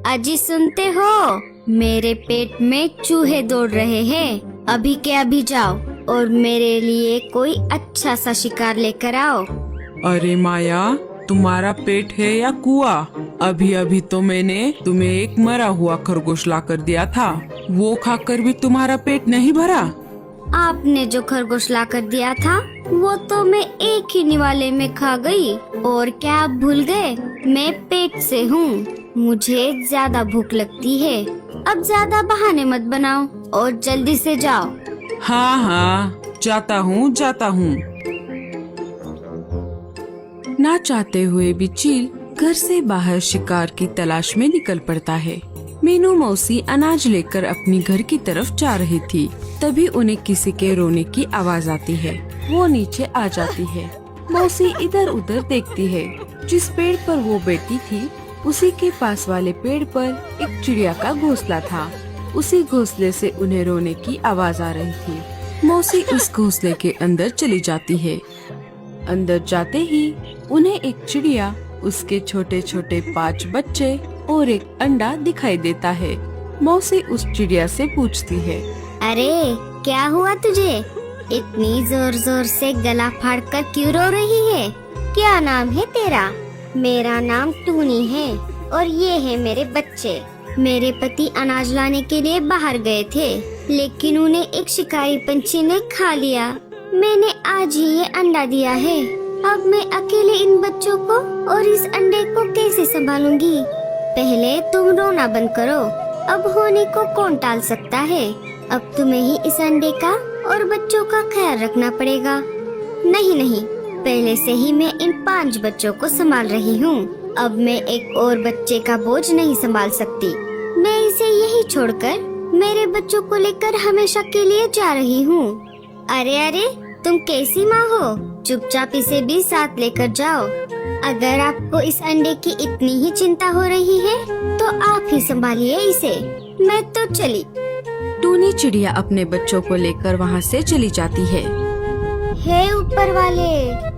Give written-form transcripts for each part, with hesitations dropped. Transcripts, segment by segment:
अजी सुनते हो, मेरे पेट में चूहे दौड़ रहे हैं। अभी के अभी जाओ और मेरे लिए कोई अच्छा सा शिकार लेकर आओ। अरे माया, तुम्हारा पेट है या कुआं? अभी अभी तो मैंने तुम्हें एक मरा हुआ खरगोश ला कर दिया था, वो खाकर भी तुम्हारा पेट नहीं भरा। आपने जो खरगोश ला कर दिया था वो तो मैं एक ही निवाले में खा गई। और क्या आप भूल गए, मैं पेट से हूँ, मुझे ज्यादा भूख लगती है। अब ज्यादा बहाने मत बनाओ और जल्दी से जाओ। हाँ हाँ, जाता हूँ। ना चाहते हुए भी चील घर से बाहर शिकार की तलाश में निकल पड़ता है। मीनू मौसी अनाज लेकर अपनी घर की तरफ जा रही थी। तभी उन्हें किसी के रोने की आवाज आती है। वो नीचे आ जाती है। मौसी इधर उधर देखती है। जिस पेड़ पर वो बैठी थी उसी के पास वाले पेड़ पर एक चिड़िया का घोंसला था। उसी घोंसले से उन्हें रोने की आवाज आ रही थी। मौसी उस घोंसले के अंदर चली जाती है। अंदर जाते ही उन्हें एक चिड़िया, उसके छोटे छोटे 5 बच्चे और एक अंडा दिखाई देता है। मौसी उस चिड़िया से पूछती है, अरे क्या हुआ तुझे? इतनी जोर जोर से गला फाड़ कर क्यों रो रही है? क्या नाम है तेरा? मेरा नाम टूनी है और ये है मेरे बच्चे। मेरे पति अनाज लाने के लिए बाहर गए थे, लेकिन उन्हें एक शिकारी पंछी ने खा लिया। मैंने आज ही ये अंडा दिया है। अब मैं अकेले इन बच्चों को और इस अंडे को कैसे संभालूंगी? पहले तुम रोना बंद करो। अब होने को कौन टाल सकता है? अब तुम्हें ही इस अंडे का और बच्चों का ख्याल रखना पड़ेगा। नहीं, पहले से ही मैं इन 5 बच्चों को संभाल रही हूँ। अब मैं एक और बच्चे का बोझ नहीं संभाल सकती। मैं इसे यही छोड़कर मेरे बच्चों को लेकर हमेशा के लिए जा रही हूँ। अरे तुम कैसी माँ हो? चुपचाप इसे भी साथ लेकर जाओ। अगर आपको इस अंडे की इतनी ही चिंता हो रही है तो आप ही संभालिए इसे। मैं तो चली। टूनी चिड़िया अपने बच्चों को लेकर वहाँ से चली जाती है। हे ऊपर वाले,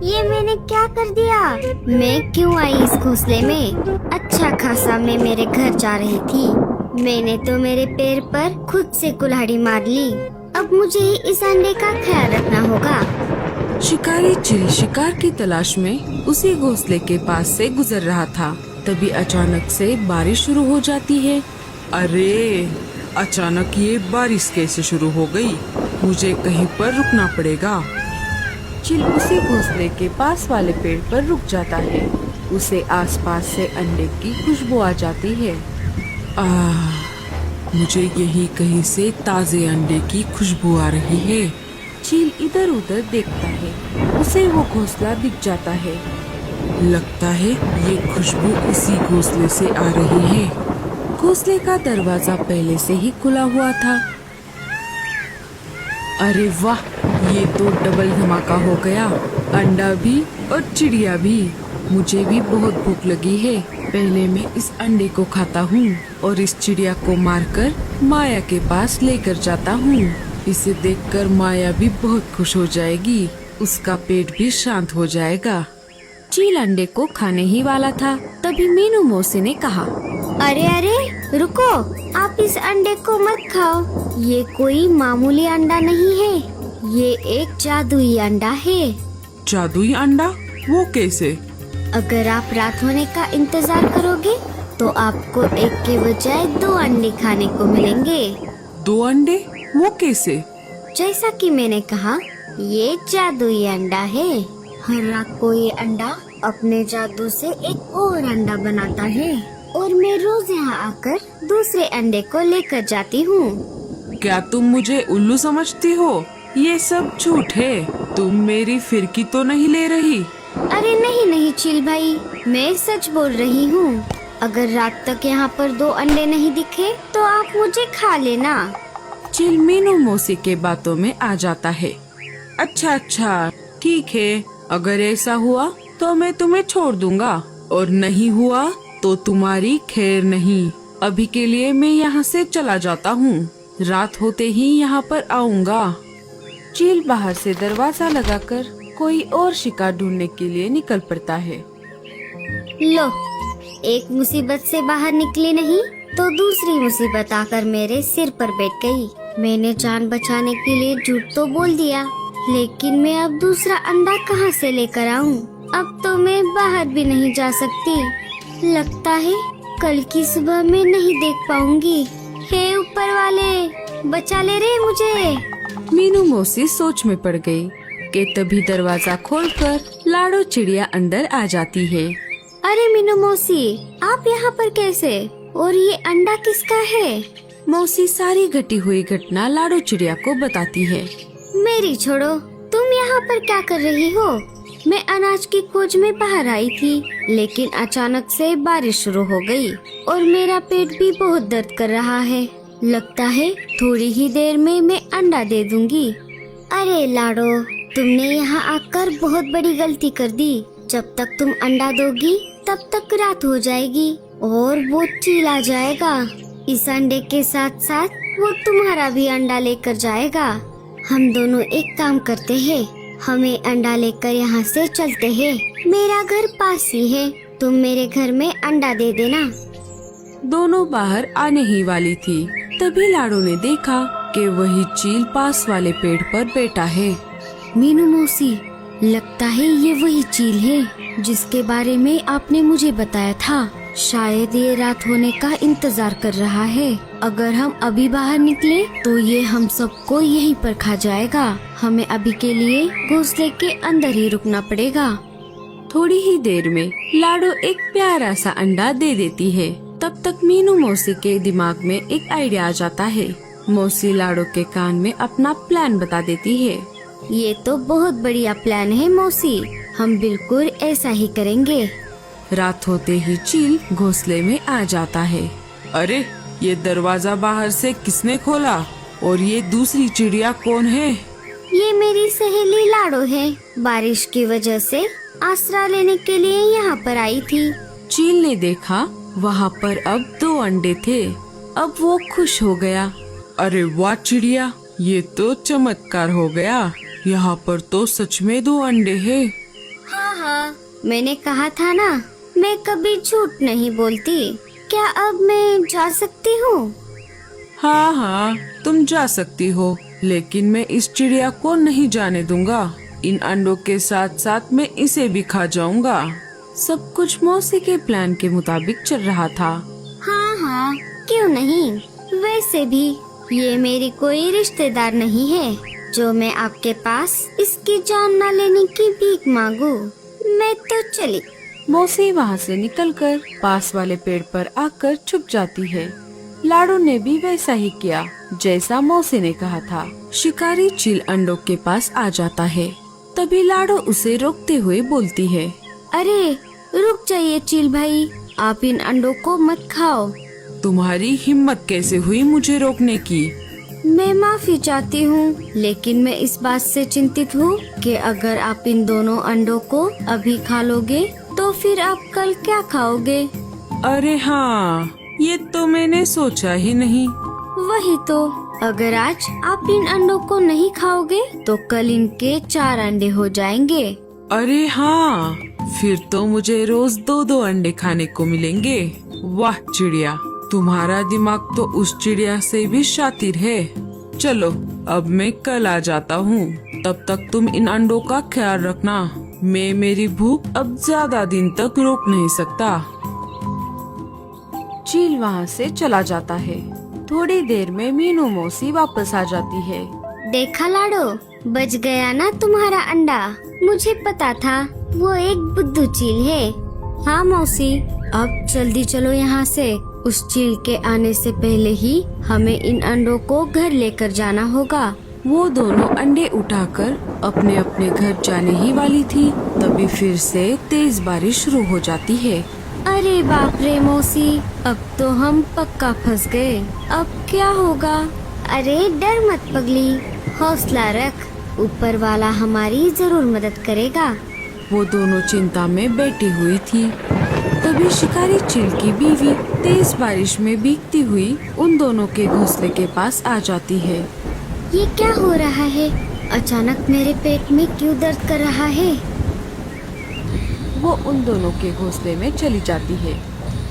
ये मैंने क्या कर दिया? मैं क्यों आई इस घोंसले में? अच्छा खासा मैं मेरे घर जा रही थी। मैंने तो मेरे पैर पर खुद से कुल्हाड़ी मार ली। अब मुझे ही इस अंडे का ख्याल रखना होगा। शिकारी चील शिकार की तलाश में उसी घोंसले के पास से गुजर रहा था। तभी अचानक से बारिश शुरू हो जाती है। अरे, अचानक ये बारिश कैसे शुरू हो गई? मुझे कहीं पर रुकना पड़ेगा। चील उसी घोंसले के पास वाले पेड़ पर रुक जाता है। उसे आसपास से अंडे की खुशबू आ जाती है। मुझे यही कहीं से ताजे अंडे की खुशबू आ रही है। चील इधर उधर देखता है। उसे वो घोंसला दिख जाता है। लगता है ये खुशबू इसी घोंसले से आ रही है। घोंसले का दरवाजा पहले से ही खुला हुआ था। अरे वाह, ये तो डबल धमाका हो गया। अंडा भी और चिड़िया भी। मुझे भी बहुत भूख लगी है। पहले मैं इस अंडे को खाता हूँ और इस चिड़िया को मारकर माया के पास लेकर जाता हूँ। इसे देखकर माया भी बहुत खुश हो जाएगी। उसका पेट भी शांत हो जाएगा। चील अंडे को खाने ही वाला था। तभी मीनू मौसी ने कहा, अरे रुको, आप इस अंडे को मत खाओ। ये कोई मामूली अंडा नहीं है, ये एक जादुई अंडा है। जादुई अंडा? वो कैसे? अगर आप रात होने का इंतजार करोगे तो आपको एक के बजाय 2 अंडे खाने को मिलेंगे। 2 अंडे? वो कैसे? जैसा कि मैंने कहा, ये जादुई अंडा है। हर रात को ये अंडा अपने जादू से एक और अंडा बनाता है और मैं रोज यहाँ आकर दूसरे अंडे को लेकर जाती हूँ। क्या तुम मुझे उल्लू समझती हो? ये सब झूठ है। तुम मेरी फिरकी तो नहीं ले रही? अरे नहीं चील भाई, मैं सच बोल रही हूँ। अगर रात तक यहाँ पर 2 अंडे नहीं दिखे तो आप मुझे खा लेना। चील मीनू मौसी के बातों में आ जाता है। अच्छा, ठीक है। अगर ऐसा हुआ तो मैं तुम्हें छोड़ दूंगा और नहीं हुआ तो तुम्हारी खैर नहीं। अभी के लिए मैं यहाँ से चला जाता हूँ। रात होते ही यहाँ पर आऊँगा। चील बाहर से दरवाजा लगाकर कोई और शिकार ढूंढने के लिए निकल पड़ता है। लो, एक मुसीबत से बाहर निकली नहीं तो दूसरी मुसीबत आकर मेरे सिर पर बैठ गई। मैंने जान बचाने के लिए झूठ तो बोल दिया, लेकिन मैं अब दूसरा अंडा कहाँ से लेकर आऊँ? अब तो मैं बाहर भी नहीं जा सकती। लगता है कल की सुबह मैं नहीं देख पाऊंगी। हे ऊपर वाले, बचा ले रे मुझे। मीनू मौसी सोच में पड़ गई कि तभी दरवाजा खोलकर लाडो चिड़िया अंदर आ जाती है। अरे मीनू मौसी, आप यहाँ पर कैसे? और ये अंडा किसका है? मौसी सारी घटी हुई घटना लाडो चिड़िया को बताती है। मेरी छोड़ो, तुम यहाँ पर क्या कर रही हो? मैं अनाज की खोज में बाहर आई थी, लेकिन अचानक से बारिश शुरू हो गई और मेरा पेट भी बहुत दर्द कर रहा है। लगता है थोड़ी ही देर में मैं अंडा दे दूंगी। अरे लाडो, तुमने यहाँ आकर बहुत बड़ी गलती कर दी। जब तक तुम अंडा दोगी तब तक रात हो जाएगी और वो चील आ जाएगा। इस अंडे के साथ साथ वो तुम्हारा भी अंडा लेकर जाएगा। हम दोनों एक काम करते हैं, हमें अंडा लेकर यहाँ से चलते हैं। मेरा घर पास ही है, तुम मेरे घर में अंडा दे देना। दोनों बाहर आने ही वाली थी, तभी लाडो ने देखा कि वही चील पास वाले पेड़ पर बैठा है। मीनू मौसी, लगता है ये वही चील है जिसके बारे में आपने मुझे बताया था। शायद ये रात होने का इंतजार कर रहा है। अगर हम अभी बाहर निकले तो ये हम सबको यहीं पर खा जाएगा। हमें अभी के लिए घोंसले के अंदर ही रुकना पड़ेगा। थोड़ी ही देर में लाडो एक प्यारा सा अंडा दे देती है। तब तक मीनू मौसी के दिमाग में एक आइडिया आ जाता है। मौसी लाडो के कान में अपना प्लान बता देती है। ये तो बहुत बढ़िया प्लान है मौसी, हम बिल्कुल ऐसा ही करेंगे। रात होते ही चील घोंसले में आ जाता है। अरे, ये दरवाजा बाहर से किसने खोला? और ये दूसरी चिड़िया कौन है? ये मेरी सहेली लाडो है। बारिश की वजह से आसरा लेने के लिए यहाँ पर आई थी। चील ने देखा वहाँ पर अब 2 अंडे थे। अब वो खुश हो गया। अरे वाह चिड़िया, ये तो चमत्कार हो गया। यहाँ पर तो सच में 2 अंडे हैं। हाँ, मैंने कहा था ना, मैं कभी झूठ नहीं बोलती। क्या अब मैं जा सकती हूँ? हाँ, तुम जा सकती हो, लेकिन मैं इस चिड़िया को नहीं जाने दूंगा। इन अंडों के साथ साथ मैं इसे भी खा जाऊंगा। सब कुछ मौसी के प्लान के मुताबिक चल रहा था। हाँ, क्यों नहीं। वैसे भी ये मेरी कोई रिश्तेदार नहीं है जो मैं आपके पास इसकी जान न लेने की भीख मांगू। मैं तो चली। मौसी वहाँ से निकलकर पास वाले पेड़ पर आकर छुप जाती है। लाडो ने भी वैसा ही किया जैसा मौसी ने कहा था। शिकारी चील अंडों के पास आ जाता है। तभी लाडो उसे रोकते हुए बोलती है। अरे रुक जाइए चील भाई, आप इन अंडों को मत खाओ। तुम्हारी हिम्मत कैसे हुई मुझे रोकने की? मैं माफी चाहती हूँ, लेकिन मैं इस बात से चिंतित हूँ कि अगर आप इन दोनों अंडों को अभी खा लोगे तो फिर आप कल क्या खाओगे? अरे हाँ, ये तो मैंने सोचा ही नहीं। वही तो, अगर आज आप इन अंडों को नहीं खाओगे तो कल इनके 4 अंडे हो जाएंगे। अरे हाँ, फिर तो मुझे रोज 2-2 अंडे खाने को मिलेंगे। वाह चिड़िया, तुम्हारा दिमाग तो उस चिड़िया से भी शातिर है। चलो, अब मैं कल आ जाता हूँ। तब तक तुम इन अंडों का ख्याल रखना। मैं मेरी भूख अब ज्यादा दिन तक रोक नहीं सकता। चील वहाँ से चला जाता है। थोड़ी देर में मीनू मौसी वापस आ जाती है। देखा लाडो, बच गया ना तुम्हारा अंडा। मुझे पता था वो एक बुद्धू चील है। हाँ मौसी, अब जल्दी चलो यहाँ से। उस चील के आने से पहले ही हमें इन अंडों को घर लेकर जाना होगा। वो दोनों अंडे उठाकर अपने अपने घर जाने ही वाली थी, तभी फिर से तेज बारिश शुरू हो जाती है। अरे बाप रे मौसी, अब तो हम पक्का फंस गए। अब क्या होगा? अरे डर मत पगली, हौसला रख, ऊपर वाला हमारी जरूर मदद करेगा। वो दोनों चिंता में बैठी हुई थी। तभी शिकारी चील की बीवी तेज बारिश में भीगती हुई उन दोनों के घोंसले के पास आ जाती है। ये क्या हो रहा है? अचानक मेरे पेट में क्यों दर्द कर रहा है? वो उन दोनों के घोंसले में चली जाती है।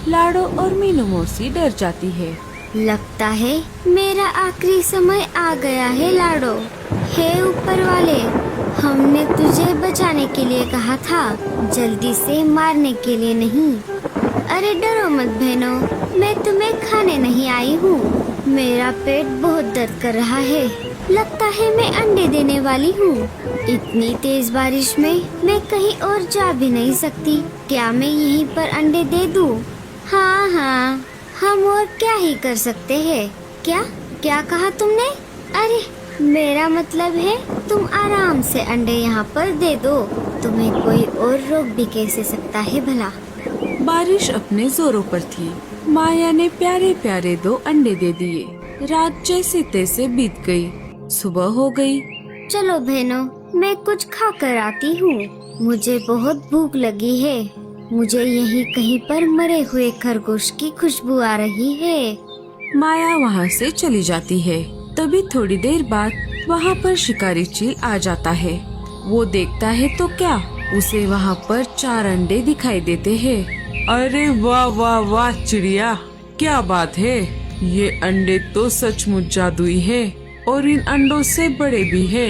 लाडो और मीनू मौसी डर जाती है। लगता है मेरा आखिरी समय आ गया है लाडो। हे ऊपर वाले, हमने तुझे बचाने के लिए कहा था, जल्दी से मारने के लिए नहीं। अरे डरो मत बहनों, मैं तुम्हें खाने नहीं आई हूँ। मेरा पेट बहुत दर्द कर रहा है। लगता है मैं अंडे देने वाली हूँ। इतनी तेज बारिश में मैं कहीं और जा भी नहीं सकती। क्या मैं यहीं पर अंडे दे दूँ? हाँ हाँ, हम और क्या ही कर सकते हैं। क्या क्या कहा तुमने? अरे मेरा मतलब है तुम आराम से अंडे यहाँ पर दे दो। तुम्हें कोई और रोक भी कैसे सकता है भला। बारिश अपने जोरों पर थी। माया ने प्यारे प्यारे 2 अंडे दे दिए। रात जैसे तैसे बीत गई। सुबह हो गई। चलो बहनों, मैं कुछ खा कर आती हूँ। मुझे बहुत भूख लगी है। मुझे यहीं कहीं पर मरे हुए खरगोश की खुशबू आ रही है। माया वहाँ से चली जाती है। तभी थोड़ी देर बाद वहाँ पर शिकारी चील आ जाता है। वो देखता है तो क्या, उसे वहाँ पर 4 अंडे दिखाई देते हैं। अरे वाह वाह वाह चिड़िया, क्या बात है। ये अंडे तो सचमुच जादुई है और इन अंडों से बड़े भी है।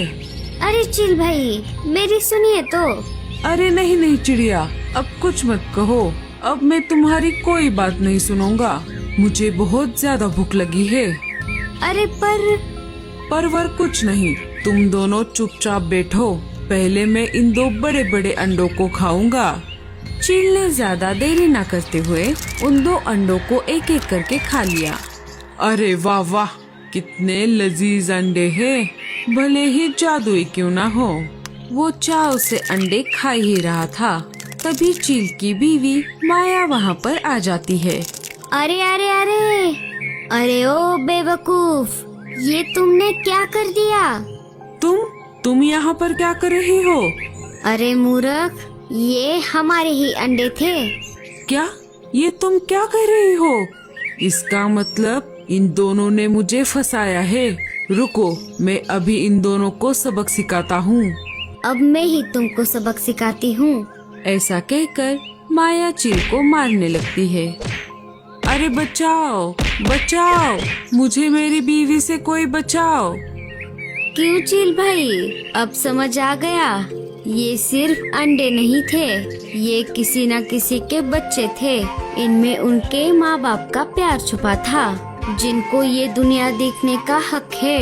अरे चील भाई, मेरी सुनिए तो। अरे नहीं नहीं चिड़िया, अब कुछ मत कहो। अब मैं तुम्हारी कोई बात नहीं सुनूंगा। मुझे बहुत ज्यादा भूख लगी है। अरे परवर कुछ नहीं, तुम दोनों चुपचाप बैठो। पहले मैं इन 2 बड़े बड़े अंडों को खाऊंगा। चील ने ज्यादा देरी न करते हुए उन 2 अंडों को एक एक करके खा लिया। अरे वाह वाह, कितने लजीज अंडे हैं, भले ही जादुई क्यों ना हो। वो चाव से अंडे खा ही रहा था। तभी चील की बीवी माया वहाँ पर आ जाती है। अरे अरे अरे अरे ओ बेवकूफ, ये तुमने क्या कर दिया? तुम यहाँ पर क्या कर रही हो? अरे मूर्ख, ये हमारे ही अंडे थे। क्या? ये तुम क्या कह रही हो? इसका मतलब इन दोनों ने मुझे फंसाया है। रुको, मैं अभी इन दोनों को सबक सिखाता हूँ। अब मैं ही तुमको सबक सिखाती हूँ। ऐसा कहकर माया चील को मारने लगती है। अरे बचाओ बचाओ, मुझे मेरी बीवी से कोई बचाओ। क्यों चील भाई, अब समझ आ गया? ये सिर्फ अंडे नहीं थे, ये किसी न किसी के बच्चे थे। इनमें उनके माँ बाप का प्यार छुपा था, जिनको ये दुनिया देखने का हक है।